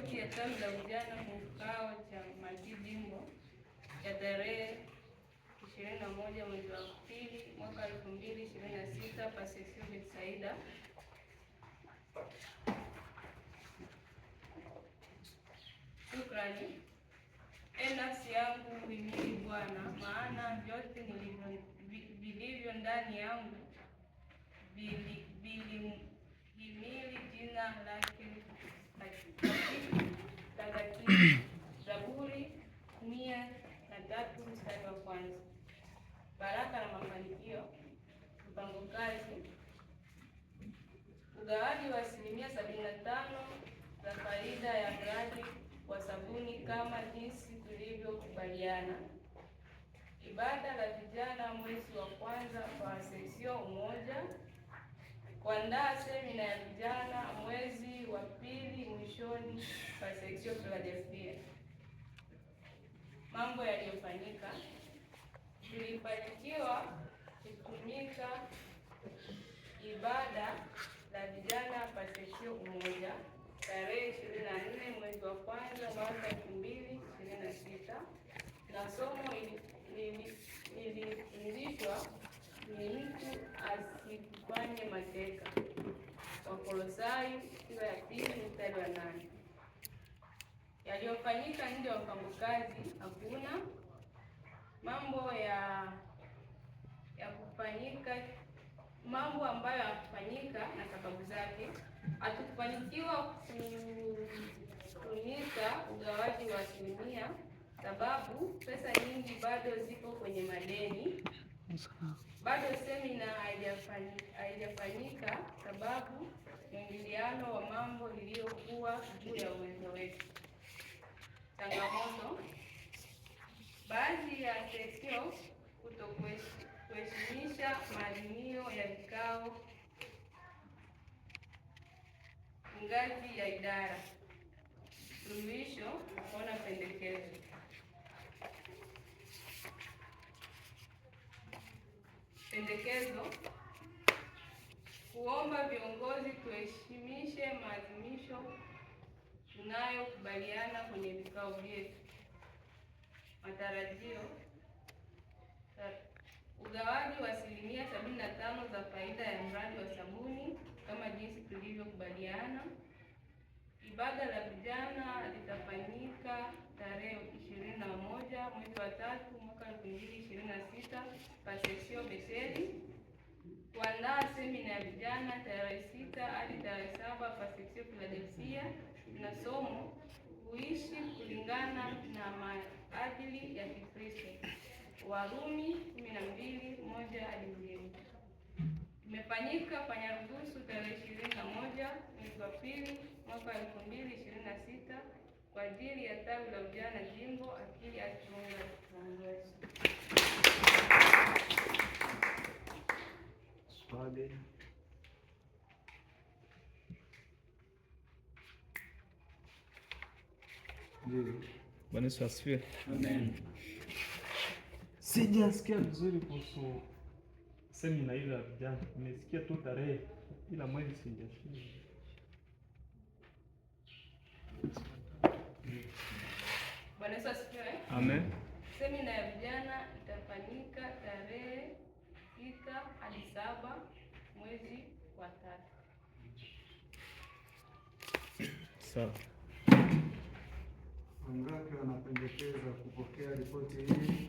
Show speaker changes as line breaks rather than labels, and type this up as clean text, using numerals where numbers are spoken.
ripoti ya tawi la vijana kwa kikao cha kamati jimbo ya tarehe 21 mwezi wa pili mwaka 2026 Paseksio Betsaida. Shukrani. Nafsi yangu himidi Bwana, maana vyote vilivyo ndani yangu vilihimili jina lake takatifu. Zaburi 103 mstari wa kwanza. Baraka na mafanikio. Mpango kazi. Ugawaji wa 75% za faida ya mradi wa sabuni kama jinsi tulivyokubaliana. Ibada la vijana mwezi wa kwanza kwa seksio umoja. Kuandaa semina ya vijana mwezi wa pili mwishoni kwa seksio Philadelphia. Mambo yaliyofanyika: tulifanikiwa kutumika ibada la vijana kwa seksio umoja tarehe 24 mwezi wa kwanza mwaka 2026, na somo lilifundishwa ni mtu asikufanye mateka. Wakolosai sura ya 2 mstari wa 8. Yaliyofanyika nje ya mpango kazi: hakuna mambo ya kufanyika, mambo ambayo yakufanyika na sababu zake. Hatukufanikiwa kutumika ugawaji wa 100% sababu pesa nyingi bado zipo kwenye madeni. Bado semina haijafanyika sababu mwingiliano wa mambo iliyokuwa juu ya uwezo wetu. Changamoto: baadhi ya seksio kutokuheshimisha maazimio ya vikao ngazi ya idara. Suluhisho: kuona pendekezo. Pendekezo: kuomba viongozi tuheshimishe maadhimisho tunayokubaliana kwenye vikao vyetu. Matarajio: ugawaji wa 75% za faida ya mradi wa sabuni kama jinsi tulivyokubaliana. Ibada la vijana litafanyika tarehe 21 mwezi wa 3 mwaka 2026 Paseksio Beseli. Kuandaa semina ya vijana tarehe 6 hadi tarehe 7 Paseksio Philadelphia, na somo kuishi kulingana na maadili ya Kikristo. Warumi 12:1-2. Imefanyika kwa Nyarugusu tarehe 21 mwezi wa pili mwaka 2026 kwa ajili ya tawi la vijana jimbo. Akili Achunga kiongozi.
Swali.
Bwana Yesu asifiwe.
Amen.
Sijasikia vizuri kuhusu semina ile ya vijana. Nimesikia tu tarehe ila mwezi sijasikia.
Bwana Yesu asifiwe.
Amen.
Semina ya vijana itafanyika tarehe 6 hadi 7 mwezi wa 3.
Sawa.
Wangapi wanapendekeza kupokea ripoti hii?